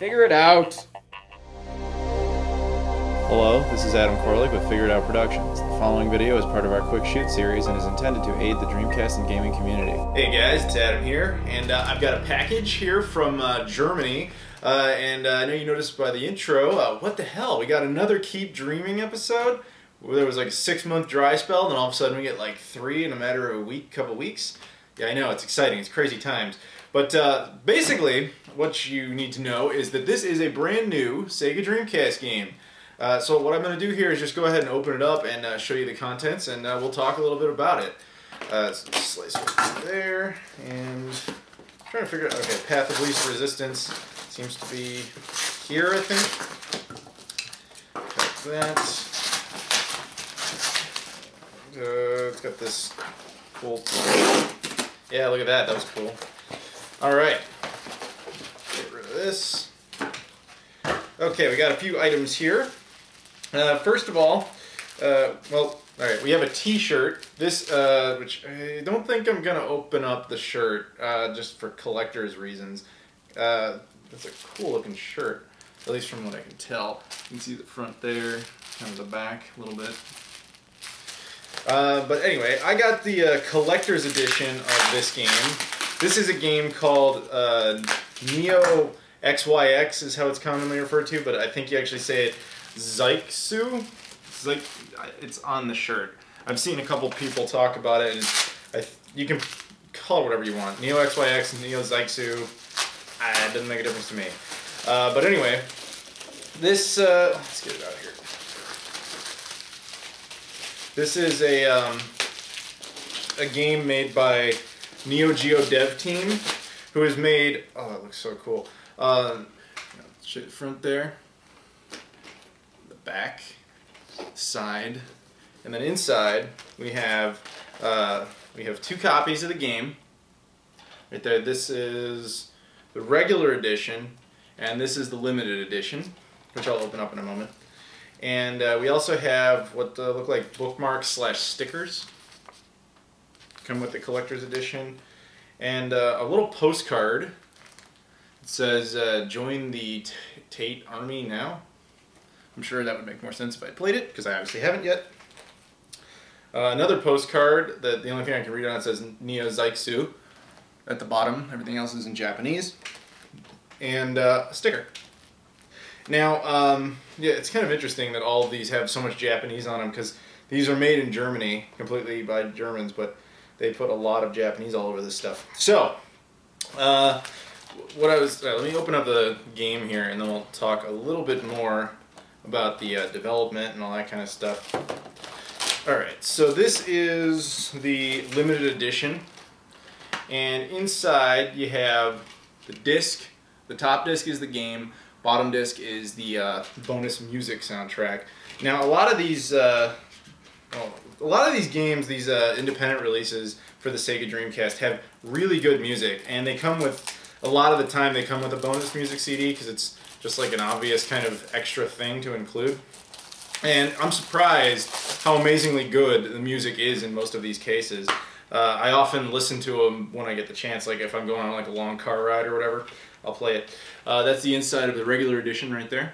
Figure it out. Hello, this is Adam Koralik with Figure It Out Productions. The following video is part of our Quick Shoot series and is intended to aid the Dreamcast and gaming community. Hey guys, it's Adam here, and I've got a package here from Germany. And I know you noticed by the intro, what the hell, we got another Keep Dreaming episode. There was like a 6-month dry spell, and all of a sudden we get like 3 in a matter of a week, couple weeks. Yeah, I know, it's exciting, it's crazy times. But basically, what you need to know is that this is a brand new Sega Dreamcast game. So what I'm going to do here is just go ahead and open it up and show you the contents, and we'll talk a little bit about it. So slice it there, and I'm trying to figure out, okay, path of least resistance seems to be here, I think. Cut that. It's got this cool, yeah, look at that, that was cool. Alright, get rid of this. Okay, we got a few items here. First of all, alright, we have a t-shirt. This, which I don't think I'm going to open up the shirt, just for collector's reasons. That's a cool looking shirt, at least from what I can tell. You can see the front there, kind of the back a little bit. But anyway, I got the collector's edition of this game. This is a game called Neo XYX is how it's commonly referred to, but I think you actually say it Zaiksu. It's on the shirt. I've seen a couple people talk about it, and you can call it whatever you want. Neo XYX, Neo Zaiksu. It doesn't make a difference to me. But anyway, this let's get it out here. This is a game made by Neo Geo Dev Team, who has made, oh, that looks so cool. Show the front there, the back, side, and then inside we have 2 copies of the game. Right there, this is the regular edition, and this is the limited edition, which I'll open up in a moment. And we also have what look like bookmarks / stickers. Come with the collector's edition, and a little postcard. It says, join the Tate Army now. I'm sure that would make more sense if I played it, because I obviously haven't yet. Another postcard, that the only thing I can read on it says Neo Zaiksu at the bottom. Everything else is in Japanese. And a sticker. Now, yeah, it's kind of interesting that all of these have so much Japanese on them, because these are made in Germany, completely by Germans, but they put a lot of Japanese all over this stuff. So, let me open up the game here, and then we'll talk a little bit more about the development and all that kind of stuff. Alright, so this is the limited edition, and inside you have the disc. The top disc is the game, bottom disc is the bonus music soundtrack. Now, a lot of these games, these independent releases for the Sega Dreamcast, have really good music, and they come with, a lot of the time they come with a bonus music CD, because it's just like an obvious kind of extra thing to include. And I'm surprised how amazingly good the music is in most of these cases. I often listen to them when I get the chance, like if I'm going on like a long car ride or whatever, I'll play it. That's the inside of the regular edition right there.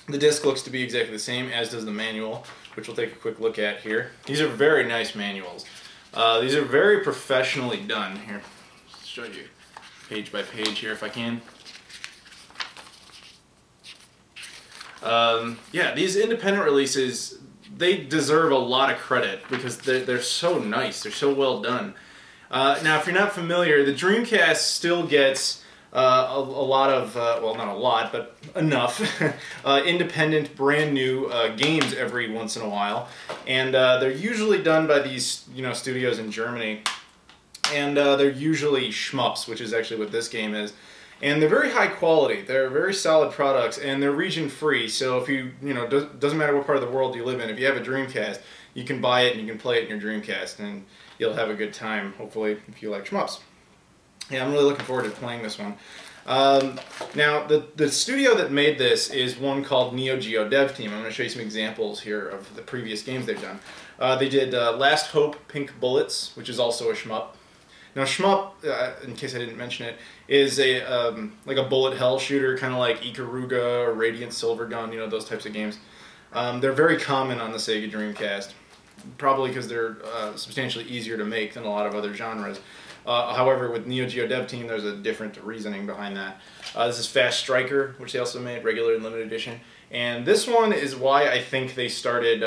The disc looks to be exactly the same, as does the manual, which we'll take a quick look at here. These are very nice manuals. These are very professionally done. Here, I'll show you page by page here if I can. Yeah, these independent releases, they deserve a lot of credit because they're so nice, they're so well done. Now, if you're not familiar, the Dreamcast still gets a lot of, well, not a lot, but enough independent, brand new games every once in a while, and they're usually done by these, studios in Germany, and they're usually shmups, which is actually what this game is. And they're very high quality. They're very solid products, and they're region free. So if you, doesn't matter what part of the world you live in, if you have a Dreamcast, you can buy it and you can play it in your Dreamcast, and you'll have a good time, hopefully, if you like shmups. Yeah, I'm really looking forward to playing this one. Now, the studio that made this is one called Neo Geo Dev Team. I'm going to show you some examples here of the previous games they've done. They did Last Hope Pink Bullets, which is also a shmup. Now shmup, in case I didn't mention it, is a like a bullet hell shooter, kind of like Ikaruga or Radiant Silvergun, you know, those types of games. They're very common on the Sega Dreamcast, probably because they're substantially easier to make than a lot of other genres. However, with Neo Geo Dev Team, there's a different reasoning behind that. This is Fast Striker, which they also made, regular and limited edition. And this one is why I think they started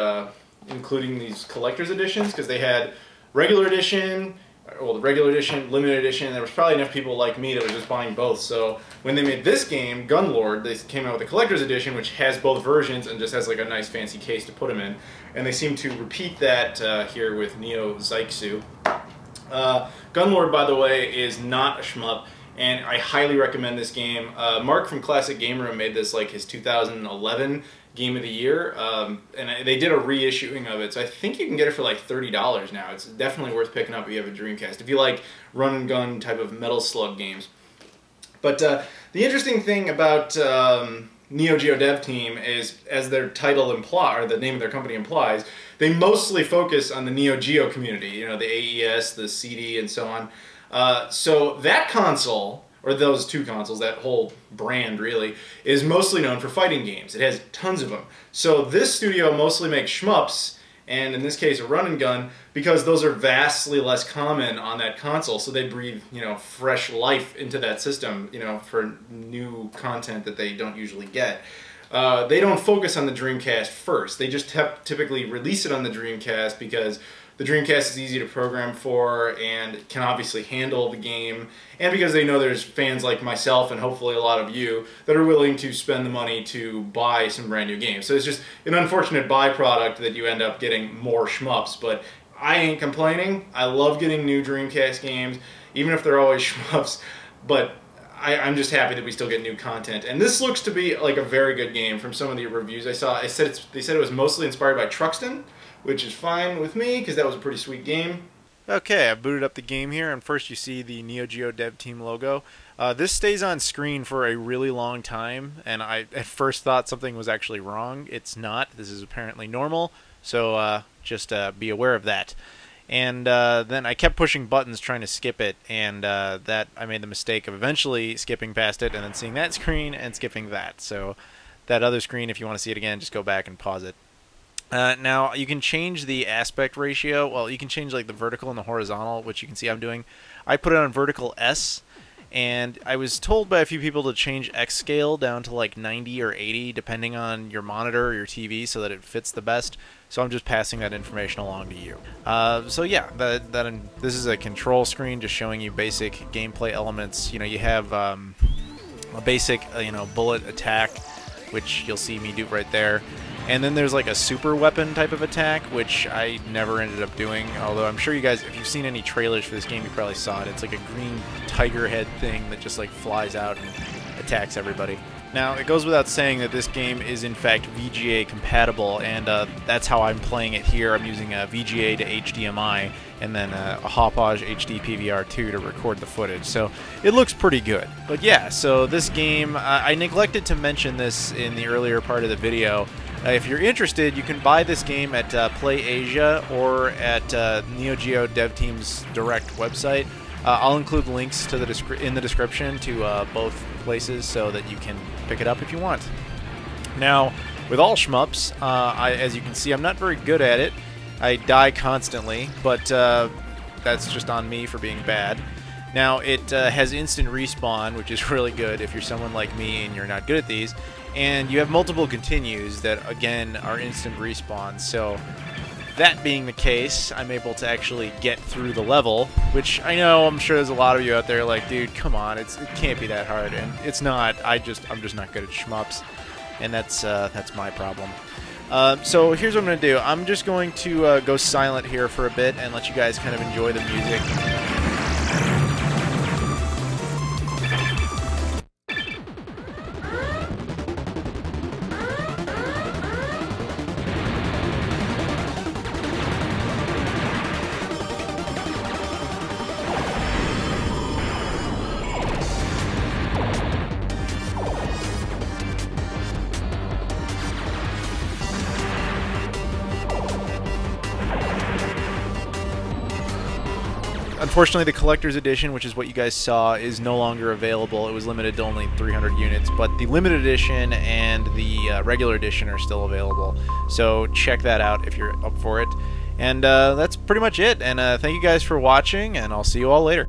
including these collector's editions, because they had regular edition, well, the regular edition, limited edition, and there was probably enough people like me that were just buying both. So when they made this game, Gunlord, they came out with a collector's edition, which has both versions and just has like a nice fancy case to put them in. And they seem to repeat that here with Neo Zaiksu. Gunlord, by the way, is not a shmup, and I highly recommend this game. Mark from Classic Game Room made this like his 2011 Game of the Year, and they did a reissuing of it, so I think you can get it for like $30 now. It's definitely worth picking up if you have a Dreamcast, if you like run and gun type of Metal Slug games. But the interesting thing about Neo Geo Dev Team is, as their title implies, or the name of their company implies, they mostly focus on the Neo Geo community, you know, the AES, the CD, and so on. So that console, or those two consoles, that whole brand really, is mostly known for fighting games. It has tons of them. So this studio mostly makes shmups, and in this case a run and gun, because those are vastly less common on that console, so they breathe, you know, fresh life into that system, you know, for new content that they don't usually get. They don't focus on the Dreamcast first. They just typically release it on the Dreamcast because the Dreamcast is easy to program for and can obviously handle the game, and because they know there's fans like myself and hopefully a lot of you that are willing to spend the money to buy some brand new games. So it's just an unfortunate byproduct that you end up getting more shmups, but I ain't complaining. I love getting new Dreamcast games, even if they're always shmups, but I'm just happy that we still get new content. And this looks to be like a very good game from some of the reviews I saw. They said it was mostly inspired by Truxton, which is fine with me because that was a pretty sweet game. Okay, I booted up the game here, and first you see the Neo Geo Dev Team logo. This stays on screen for a really long time, and I at first thought something was actually wrong. It's not. This is apparently normal, so just be aware of that. And then I kept pushing buttons trying to skip it, and that I made the mistake of eventually skipping past it and then seeing that screen and skipping that. So that other screen, if you want to see it again, just go back and pause it. Now you can change the aspect ratio. Well, you can change like the vertical and the horizontal, which you can see I'm doing. I put it on vertical S, and I was told by a few people to change X scale down to like 90 or 80 depending on your monitor or your TV so that it fits the best. So I'm just passing that information along to you. So yeah, this is a control screen just showing you basic gameplay elements. You know, you have a basic bullet attack, which you'll see me do right there. And then there's like a super weapon type of attack, which I never ended up doing, although I'm sure you guys, if you've seen any trailers for this game, you probably saw it. It's like a green tiger head thing that just like flies out and attacks everybody. Now, it goes without saying that this game is in fact VGA compatible, and that's how I'm playing it here. I'm using a VGA to HDMI, and then a Hauppauge HD PVR2 to record the footage. So it looks pretty good. But yeah, so this game, I neglected to mention this in the earlier part of the video. If you're interested, you can buy this game at Play Asia or at Neo Geo Dev Team's direct website. I'll include links to in the description to both places so that you can pick it up if you want. Now, with all shmups, as you can see, I'm not very good at it. I die constantly, but that's just on me for being bad. Now, it has instant respawn, which is really good if you're someone like me and you're not good at these. And you have multiple continues that, again, are instant respawns. So, that being the case, I'm able to actually get through the level, which I know I'm sure there's a lot of you out there like, dude, come on, it can't be that hard, and it's not. I'm just not good at shmups, and that's my problem. So here's what I'm going to do. I'm just going to go silent here for a bit and let you guys kind of enjoy the music. Unfortunately, the collector's edition, which is what you guys saw, is no longer available. It was limited to only 300 units, but the limited edition and the regular edition are still available. So check that out if you're up for it. And that's pretty much it. And thank you guys for watching, and I'll see you all later.